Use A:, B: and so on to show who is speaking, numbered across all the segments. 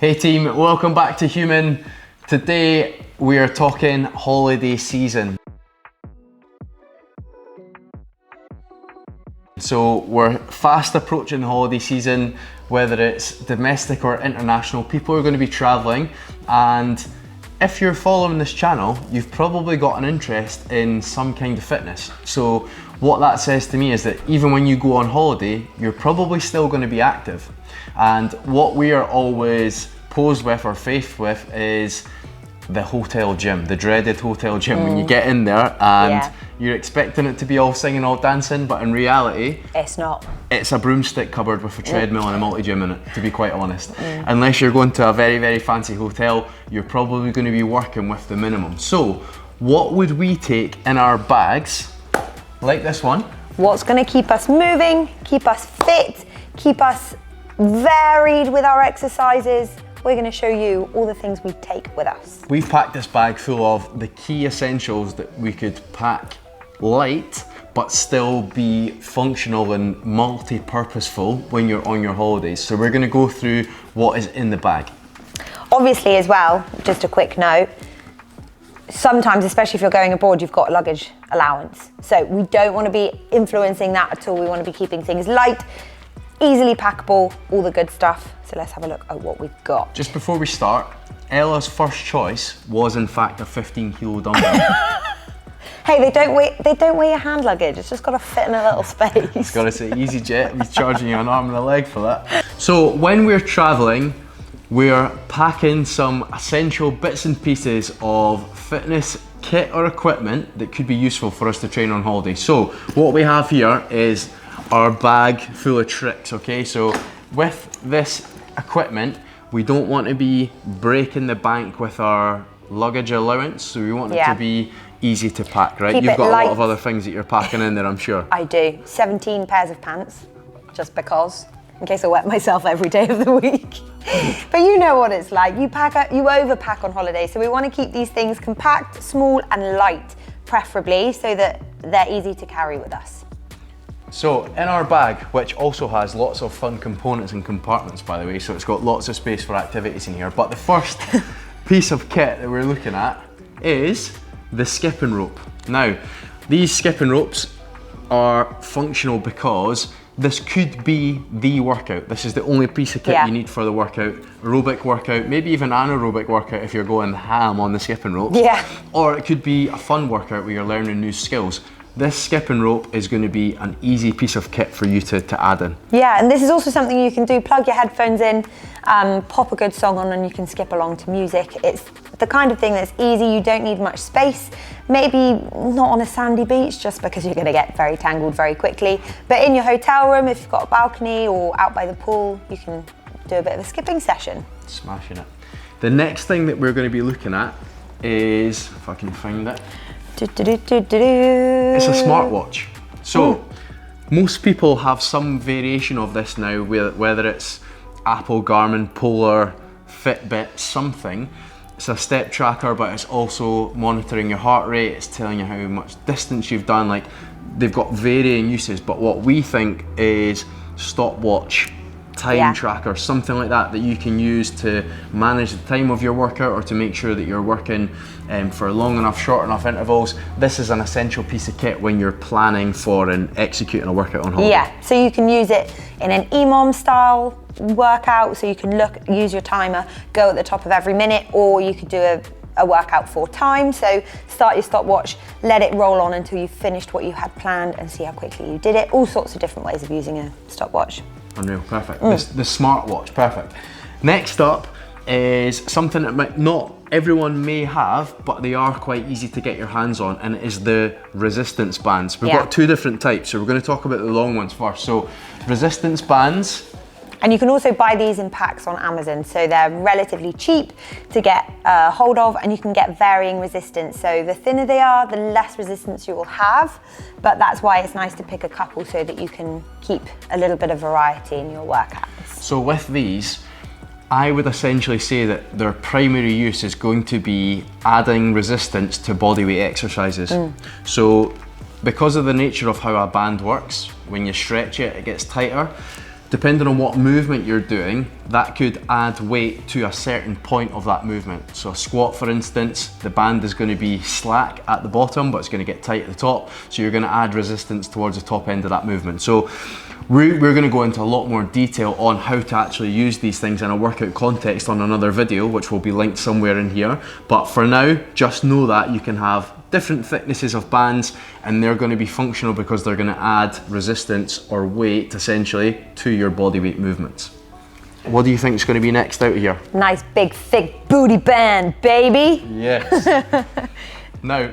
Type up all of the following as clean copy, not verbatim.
A: Hey team, welcome back to HUMN. Today we are talking holiday season. So we're fast approaching the holiday season, whether it's domestic or international, people are going to be traveling, and if you're following this channel, you've probably got an interest in some kind of fitness. So what that says to me is that even when you go on holiday, you're probably still going to be active. And what we are always posed with or faced with is the hotel gym, the dreaded hotel gym. When you get in there and you're expecting it to be all singing, all dancing, but in reality,
B: it's not.
A: It's a broomstick cupboard with a treadmill and a multi-gym in it, to be quite honest. Unless you're going to a very, very fancy hotel, you're probably going to be working with the minimum. So what would we take in our bags, like this one?
B: What's going to keep us moving, keep us fit, keep us varied with our exercises? We're going to show you all the things we take with us.
A: We've packed this bag full of the key essentials that we could pack light but still be functional and multi-purposeful when you're on your holidays. So we're going to go through what is in the bag.
B: Obviously as well, just a quick note, sometimes, especially if you're going abroad, you've got luggage allowance. So we don't want to be influencing that at all. We want to be keeping things light, easily packable, all the good stuff. So let's have a look at what we've got.
A: Just before we start, Ella's first choice was in fact a 15-kilo dumbbell.
B: Hey, they don't weigh your hand luggage. It's just got to fit in a little space.
A: It's got to say EasyJet. We're charging you an arm and a leg for that. So when we're traveling, we're packing some essential bits and pieces of fitness kit or equipment that could be useful for us to train on holiday. So what we have here is our bag full of tricks, okay? So with this equipment, we don't want to be breaking the bank with our luggage allowance, so we want it to be easy to pack, right? You've got a lot of other things that you're packing in there, I'm sure.
B: I do. 17 pairs of pants, just because, in case I wet myself every day of the week. But you know what it's like. You overpack on holiday, so we want to keep these things compact, small and light, preferably, so that they're easy to carry with us.
A: So in our bag, which also has lots of fun components and compartments, by the way, so it's got lots of space for activities in here, but the first piece of kit that we're looking at is the skipping rope. Now, these skipping ropes are functional because this could be the workout. This is the only piece of kit you need for the workout. Aerobic workout, maybe even anaerobic workout if you're going ham on the skipping rope.
B: Yeah.
A: Or it could be a fun workout where you're learning new skills. This skipping rope is going to be an easy piece of kit for you to add in. Yeah,
B: and this is also something you can do. Plug your headphones in, pop a good song on, and you can skip along to music. It's the kind of thing that's easy. You don't need much space. Maybe not on a sandy beach, just because you're going to get very tangled very quickly. But in your hotel room, if you've got a balcony or out by the pool, you can do a bit of a skipping session.
A: Smashing it. The next thing that we're going to be looking at is, if I can find it, it's a smartwatch. So most people have some variation of this now, whether it's Apple, Garmin, Polar, Fitbit, something. It's a step tracker, but it's also monitoring your heart rate. It's telling you how much distance you've done. Like, they've got varying uses, but what we think is stopwatch, time tracker, something like that you can use to manage the time of your workout or to make sure that you're working for long enough, short enough intervals. This is an essential piece of kit when you're planning for and executing a workout on holiday.
B: Yeah, so you can use it in an EMOM style workout, so you can use your timer, go at the top of every minute, or you could do a workout for time. So start your stopwatch, let it roll on until you've finished what you had planned and see how quickly you did it. All sorts of different ways of using a stopwatch.
A: Unreal, perfect. The smartwatch, perfect. Next up is something that not everyone may have, but they are quite easy to get your hands on, and it is the resistance bands. We've got two different types, so we're going to talk about the long ones first. So resistance bands.
B: And you can also buy these in packs on Amazon, so they're relatively cheap to get hold of, and you can get varying resistance. So the thinner they are, the less resistance you will have, but that's why it's nice to pick a couple so that you can keep a little bit of variety in your workouts. So
A: with these, I would essentially say that their primary use is going to be adding resistance to bodyweight exercises. So because of the nature of how a band works, when you stretch it, it gets tighter. Depending on what movement you're doing, that could add weight to a certain point of that movement. So a squat, for instance, the band is going to be slack at the bottom, but it's going to get tight at the top. So you're going to add resistance towards the top end of that movement. So we're going to go into a lot more detail on how to actually use these things in a workout context on another video, which will be linked somewhere in here. But for now, just know that you can have different thicknesses of bands and they're going to be functional because they're going to add resistance or weight essentially to your body weight movements. What do you think is going to be next out of here?
B: Nice big thick booty band, baby.
A: Yes. Now,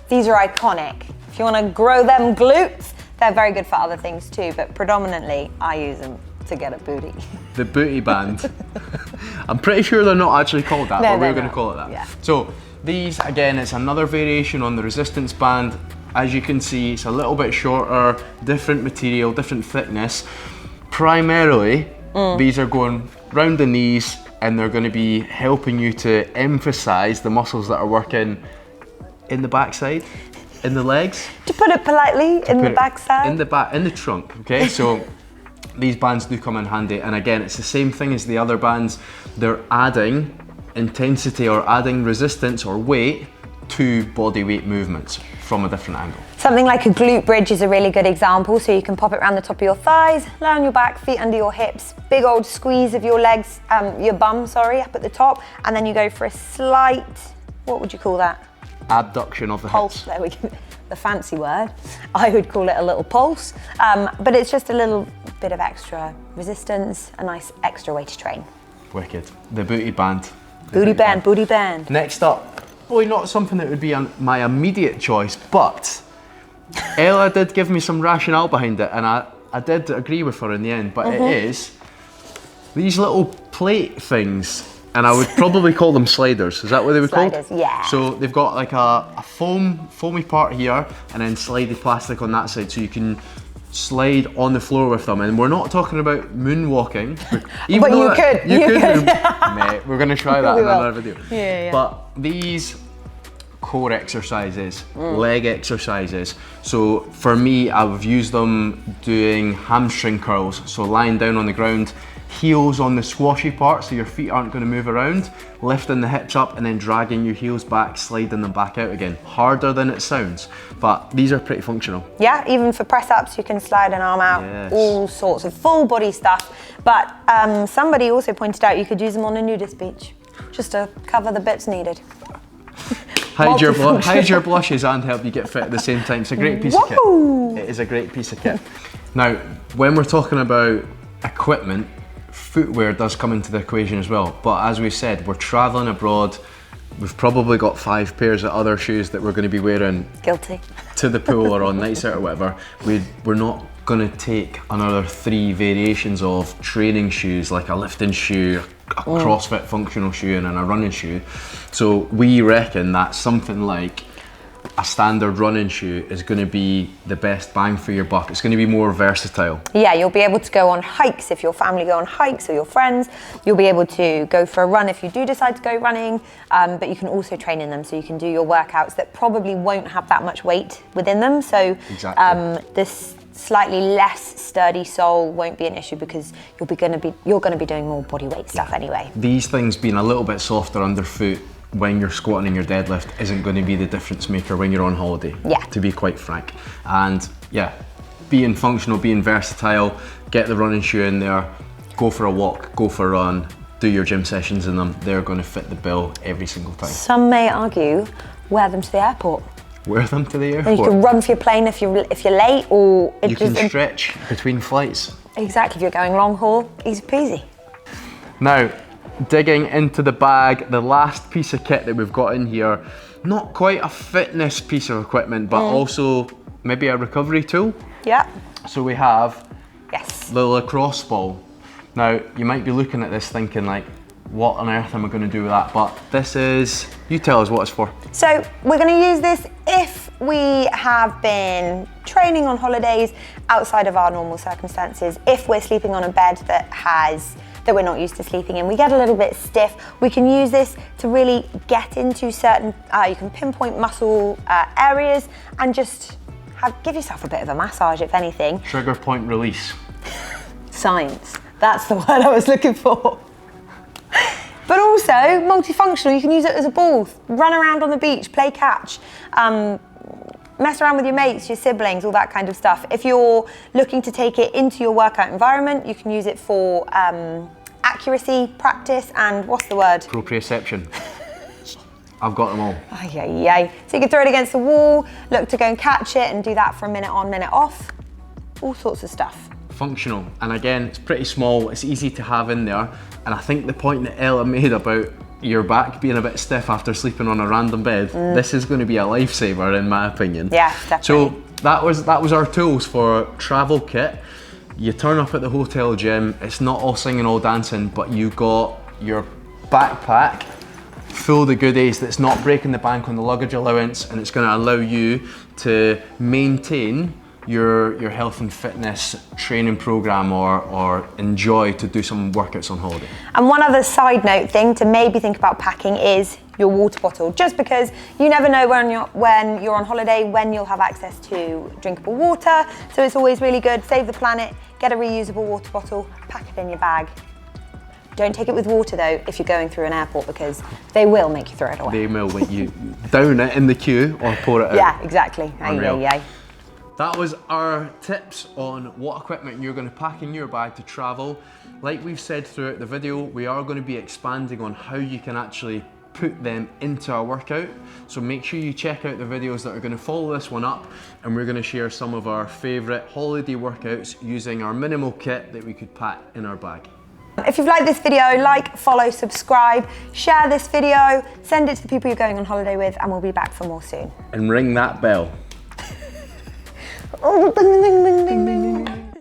B: these are iconic. If you want to grow them glutes, they're very good for other things too, but predominantly I use them to get a booty.
A: The booty band. I'm pretty sure they're not actually called that, but we're going to call it that.
B: Yeah.
A: So these, again, it's another variation on the resistance band. As you can see, it's a little bit shorter, different material, different thickness. Primarily, these are going round the knees and they're going to be helping you to emphasize the muscles that are working in the backside. In the legs.
B: To put it politely, in the backside.
A: In the back, in the trunk, okay? So these bands do come in handy. And again, it's the same thing as the other bands. They're adding intensity or adding resistance or weight to body weight movements from a different angle.
B: Something like a glute bridge is a really good example. So you can pop it around the top of your thighs, lay on your back, feet under your hips, big old squeeze of your legs, your bum, sorry, up at the top. And then you go for a slight, what would you call that?
A: Abduction of the
B: pulse,
A: hips.
B: there we go, the fancy word. I would call it a little pulse, but it's just a little bit of extra resistance, a nice extra way to train.
A: Wicked. The booty band.
B: Booty band, booty band.
A: Next up, probably not something that would be my immediate choice, but Ella did give me some rationale behind it, and I did agree with her in the end, but it is these little plate things. And I would probably call them sliders. Is that what they would call?
B: Sliders, yeah.
A: So they've got like a foamy part here and then slidey plastic on that side so you can slide on the floor with them. And we're not talking about moonwalking. Even
B: but you could.
A: Mate, we're gonna try that in another video.
B: Yeah.
A: But these core exercises, leg exercises. So for me, I've used them doing hamstring curls. So lying down on the ground, heels on the squashy part so your feet aren't going to move around, lifting the hips up and then dragging your heels back, sliding them back out again. Harder than it sounds, but these are pretty functional.
B: Yeah, even for press ups you can slide an arm out,
A: yes.
B: All sorts of full body stuff. But somebody also pointed out you could use them on a nudist beach, just to cover the bits needed.
A: Hide your blushes and help you get fit at the same time. It's a great piece of kit. It is a great piece of kit. Now, when we're talking about equipment, footwear does come into the equation as well. But as we said, we're traveling abroad. We've probably got 5 pairs of other shoes that we're going to be wearing.
B: Guilty.
A: To the pool or on nights out or whatever. We're not going to take another 3 variations of training shoes, like a lifting shoe, a CrossFit functional shoe, and then a running shoe. So we reckon that something like a standard running shoe is going to be the best bang for your buck. It's going to be more versatile.
B: Yeah, you'll be able to go on hikes if your family go on hikes or your friends. You'll be able to go for a run if you do decide to go running, but you can also train in them, so you can do your workouts that probably won't have that much weight within them. So this slightly less sturdy sole won't be an issue because you're going to be doing more body weight stuff anyway.
A: These things being a little bit softer underfoot when you're squatting in your deadlift isn't going to be the difference maker when you're on holiday, to be quite frank. And yeah, being functional, being versatile, get the running shoe in there, go for a walk, go for a run, do your gym sessions in them. They're going to fit the bill every single time.
B: Some may argue, wear them to the airport.
A: Wear them to the airport.
B: And you can run for your plane if you're late, or
A: you can stretch between flights.
B: Exactly, if you're going long haul, easy peasy.
A: Now, digging into the bag, the last piece of kit that we've got in here, not quite a fitness piece of equipment, but also maybe a recovery tool.
B: Yeah.
A: So we have
B: the
A: LACROSSE ball. Now, you might be looking at this thinking like, what on earth am I going to do with that? But this is, you tell us what it's for. So
B: we're going to use this if we have been training on holidays outside of our normal circumstances, if we're sleeping on a bed that we're not used to sleeping in. We get a little bit stiff. We can use this to really get into certain, you can pinpoint muscle areas and just give yourself a bit of a massage, if anything.
A: Trigger point release.
B: Science, that's the word I was looking for. But also multifunctional, you can use it as a ball, run around on the beach, play catch, mess around with your mates, your siblings, all that kind of stuff. If you're looking to take it into your workout environment, you can use it for accuracy, practice, and what's the word?
A: Proprioception. I've got them all.
B: Ay. So you can throw it against the wall, look to go and catch it and do that for a minute on, minute off. All sorts of stuff.
A: Functional, and again, it's pretty small, it's easy to have in there, and I think the point that Ella made about your back being a bit stiff after sleeping on a random bed, this is going to be a lifesaver in my opinion.
B: Yeah, definitely.
A: So that was our tools for travel kit. You turn up at the hotel gym, it's not all singing, all dancing, but you got your backpack full of the goodies that's not breaking the bank on the luggage allowance, and it's going to allow you to maintain your health and fitness training program or enjoy to do some workouts on holiday. And
B: one other side note thing to maybe think about packing is your water bottle, just because you never know when you're on holiday when you'll have access to drinkable water. So it's always really good, save the planet, get a reusable water bottle, pack it in your bag. Don't take it with water though if you're going through an airport, because they will make you throw it away.
A: They will make you down it in the queue or pour it out.
B: Yeah, exactly. Aye.
A: That was our tips on what equipment you're going to pack in your bag to travel. Like we've said throughout the video, we are going to be expanding on how you can actually put them into a workout. So make sure you check out the videos that are going to follow this one up, and we're going to share some of our favourite holiday workouts using our minimal kit that we could pack in our bag.
B: If you've liked this video, like, follow, subscribe, share this video, send it to the people you're going on holiday with, and we'll be back for more soon.
A: And ring that bell.
B: Oh, ding, ding, ding, ding, ding.